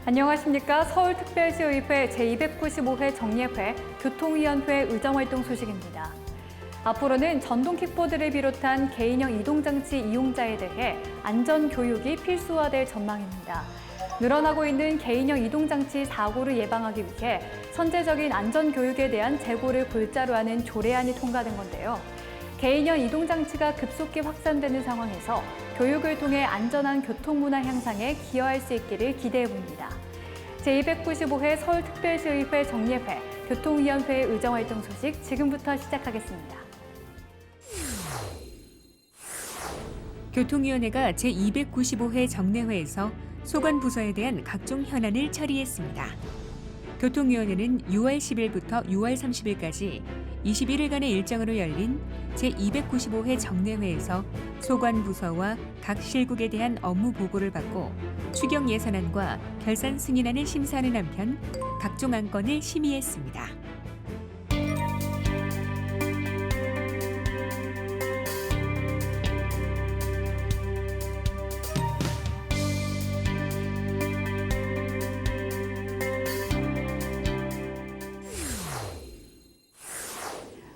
안녕하십니까. 서울특별시의회 제295회 정례회 교통위원회 의정활동 소식입니다. 앞으로는 전동 킥보드를 비롯한 개인형 이동장치 이용자에 대해 안전교육이 필수화될 전망입니다. 늘어나고 있는 개인형 이동장치 사고를 예방하기 위해 선제적인 안전교육에 대한 재고를 골자로 하는 조례안이 통과된 건데요. 개인형 이동장치가 급속히 확산되는 상황에서 교육을 통해 안전한 교통문화 향상에 기여할 수 있기를 기대해 봅니다. 제295회 서울특별시의회 정례회 교통위원회 의정활동 소식 지금부터 시작하겠습니다. 교통위원회가 제295회 정례회에서 소관부서에 대한 각종 현안을 처리했습니다. 교통위원회는 6월 10일부터 6월 30일까지 21일간의 일정으로 열린 제295회 정례회에서 소관부서와 각 실국에 대한 업무 보고를 받고 추경 예산안과 결산 승인안을 심사하는 한편 각종 안건을 심의했습니다.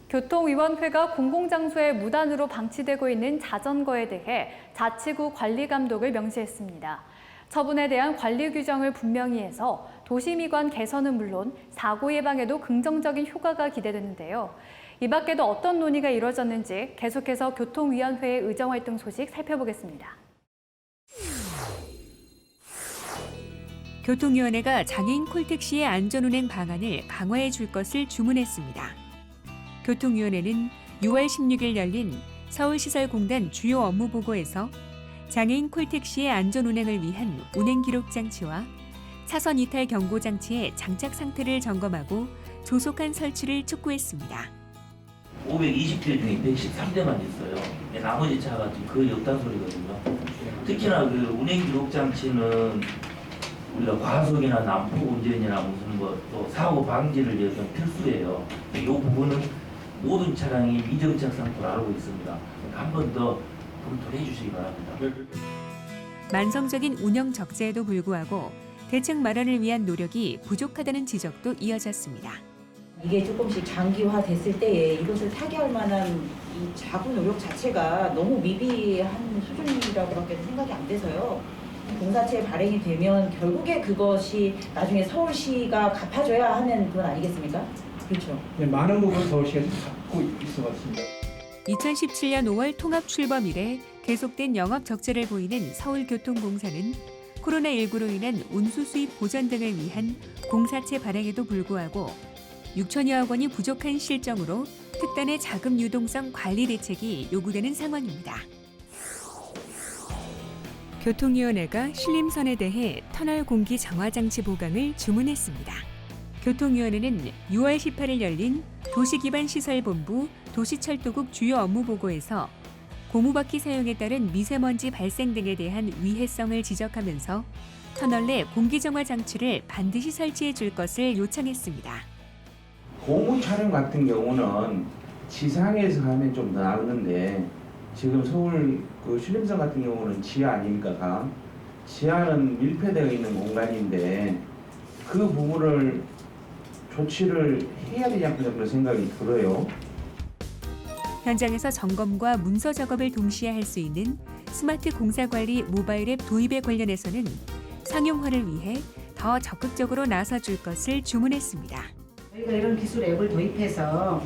교통위원회가 공공장소에 무단으로 방치되고 있는 자전거에 대해 자치구 관리감독을 명시했습니다. 처분에 대한 관리 규정을 분명히 해서 도시미관 개선은 물론 사고 예방에도 긍정적인 효과가 기대되는데요. 이 밖에도 어떤 논의가 이루어졌는지 계속해서 교통위원회의 의정활동 소식 살펴보겠습니다. 교통위원회가 장애인 콜택시의 안전운행 방안을 강화해 줄 것을 주문했습니다. 교통위원회는 6월 16일 열린 서울시설공단 주요 업무 보고에서 장애인 콜택시의 안전운행을 위한 운행기록장치와 차선 이탈 경고장치의 장착 상태를 점검하고 조속한 설치를 촉구했습니다. 520대 중에 113대만 있어요. 나머지 차가 지금 거의 없다는 소리거든요. 특히나 그 운행기록장치는 우리가 과속이나 난폭 운전이나 무슨 또 사고 방지를 위해서 필수예요. 이 부분은 모든 차량이 미정착 상태로 알고 있습니다. 한 번 더 검토를 해주시기 바랍니다. 만성적인 운영 적자에도 불구하고 대책 마련을 위한 노력이 부족하다는 지적도 이어졌습니다. 이게 조금씩 장기화됐을 때에 이것을 타개할 만한 이 자구 노력 자체가 너무 미비한 수준이라고밖에 생각이 안 돼서요. 공사체 발행이 되면 결국에 그것이 나중에 서울시가 갚아줘야 하는 건 아니겠습니까? 그렇죠. 네, 많은 부분 서울시가 갖고 있어 왔습니다. 2017년 5월 통합 출범 이래 계속된 영업 적자를 보이는 서울교통공사는 코로나19로 인한 운수 수입 보전 등을 위한 공사체 발행에도 불구하고 6천여억 원이 부족한 실정으로 특단의 자금 유동성 관리 대책이 요구되는 상황입니다. 교통위원회가 신림선에 대해 터널 공기 정화 장치 보강을 주문했습니다. 교통위원회는 6월 18일 열린 도시기반시설본부 도시철도국 주요 업무 보고에서 고무바퀴 사용에 따른 미세먼지 발생 등에 대한 위해성을 지적하면서 터널 내 공기정화 장치를 반드시 설치해 줄 것을 요청했습니다. 고무 촬영 같은 경우는 지상에서 하면 좀 더 나았는데 지금 서울 그 신림선 같은 경우는 지하 아닙니까? 지하는 밀폐되어 있는 공간인데 그 부분을 조치를 해야 되지 않겠나 그런 생각이 들어요. 현장에서 점검과 문서 작업을 동시에 할 수 있는 스마트 공사관리 모바일 앱 도입에 관련해서는 상용화를 위해 더 적극적으로 나서줄 것을 주문했습니다. 저희가 이런 기술 앱을 도입해서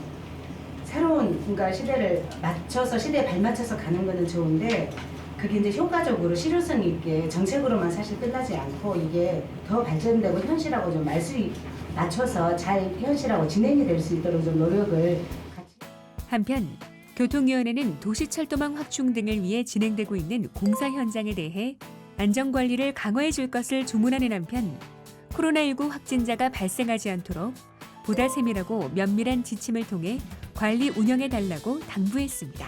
새로운 그러니까 시대를 맞춰서 시대에 발맞춰서 가는 거는 좋은데 그게 이제 효과적으로 실효성 있게 정책으로만 사실 끝나지 않고 이게 더 발전되고 현실하고 좀 맞춰서 잘 현실하고 진행이 될 수 있도록 좀 노력을 같이. 한편 교통위원회는 도시철도망 확충 등을 위해 진행되고 있는 공사 현장에 대해 안전관리를 강화해 줄 것을 주문하는 한편 코로나19 확진자가 발생하지 않도록 보다 세밀하고 면밀한 지침을 통해 관리 운영해 달라고 당부했습니다.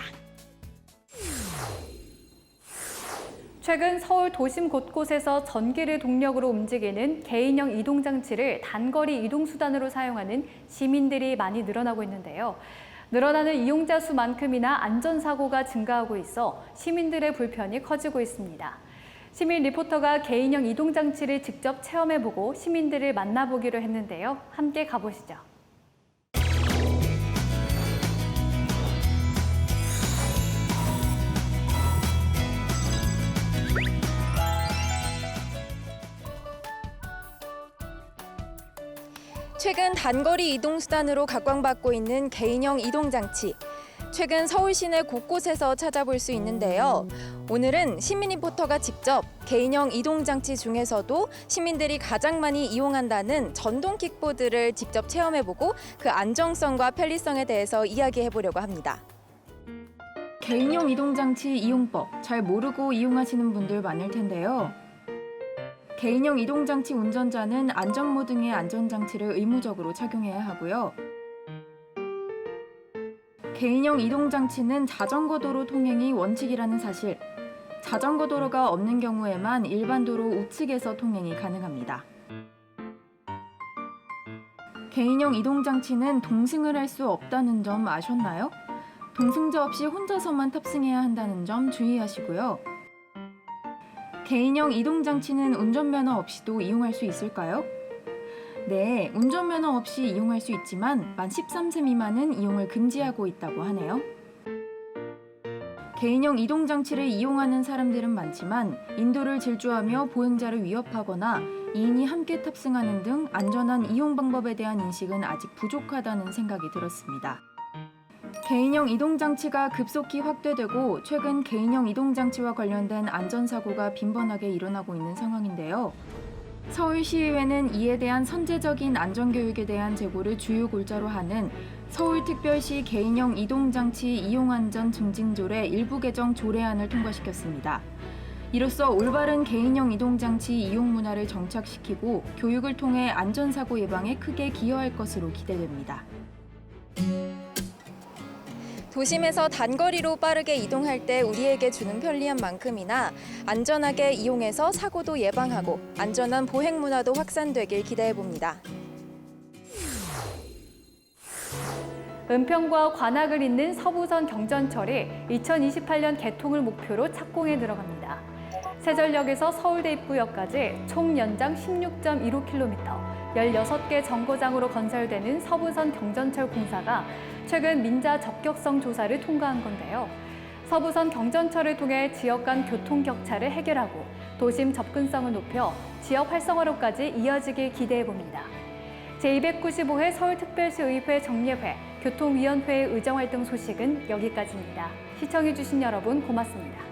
최근 서울 도심 곳곳에서 전기를 동력으로 움직이는 개인형 이동장치를 단거리 이동수단으로 사용하는 시민들이 많이 늘어나고 있는데요. 늘어나는 이용자 수만큼이나 안전사고가 증가하고 있어 시민들의 불편이 커지고 있습니다. 시민 리포터가 개인형 이동장치를 직접 체험해보고 시민들을 만나보기로 했는데요. 함께 가보시죠. 최근 단거리 이동수단으로 각광받고 있는 개인형 이동장치. 최근 서울 시내 곳곳에서 찾아볼 수 있는데요. 오늘은 시민 리포터가 직접 개인형 이동장치 중에서도 시민들이 가장 많이 이용한다는 전동 킥보드를 직접 체험해보고 그 안정성과 편리성에 대해서 이야기해보려고 합니다. 개인형 이동장치 이용법 잘 모르고 이용하시는 분들 많을 텐데요. 개인형 이동장치 운전자는 안전모 등의 안전장치를 의무적으로 착용해야 하고요. 개인형 이동장치는 자전거도로 통행이 원칙이라는 사실, 자전거도로가 없는 경우에만 일반 도로 우측에서 통행이 가능합니다. 개인형 이동장치는 동승을 할 수 없다는 점 아셨나요? 동승자 없이 혼자서만 탑승해야 한다는 점 주의하시고요. 개인형 이동장치는 운전면허 없이도 이용할 수 있을까요? 네, 운전면허 없이 이용할 수 있지만 만 13세 미만은 이용을 금지하고 있다고 하네요. 개인형 이동장치를 이용하는 사람들은 많지만 인도를 질주하며 보행자를 위협하거나 2인이 함께 탑승하는 등 안전한 이용 방법에 대한 인식은 아직 부족하다는 생각이 들었습니다. 개인형 이동장치가 급속히 확대되고 최근 개인형 이동장치와 관련된 안전사고가 빈번하게 일어나고 있는 상황인데요. 서울시의회는 이에 대한 선제적인 안전교육에 대한 제고를 주요 골자로 하는 서울특별시 개인형 이동장치 이용안전 증진조례 일부 개정 조례안을 통과시켰습니다. 이로써 올바른 개인형 이동장치 이용 문화를 정착시키고 교육을 통해 안전사고 예방에 크게 기여할 것으로 기대됩니다. 도심에서 단거리로 빠르게 이동할 때 우리에게 주는 편리한 만큼이나 안전하게 이용해서 사고도 예방하고 안전한 보행 문화도 확산되길 기대해봅니다. 은평과 관악을 잇는 서부선 경전철이 2028년 개통을 목표로 착공에 들어갑니다. 세전역에서 서울대 입구역까지 총 연장 16.15km, 16개 정거장으로 건설되는 서부선 경전철 공사가 최근 민자 적격성 조사를 통과한 건데요. 서부선 경전철을 통해 지역 간 교통 격차를 해결하고 도심 접근성을 높여 지역 활성화로까지 이어지길 기대해봅니다. 제295회 서울특별시의회 정례회, 교통위원회의 의정활동 소식은 여기까지입니다. 시청해주신 여러분 고맙습니다.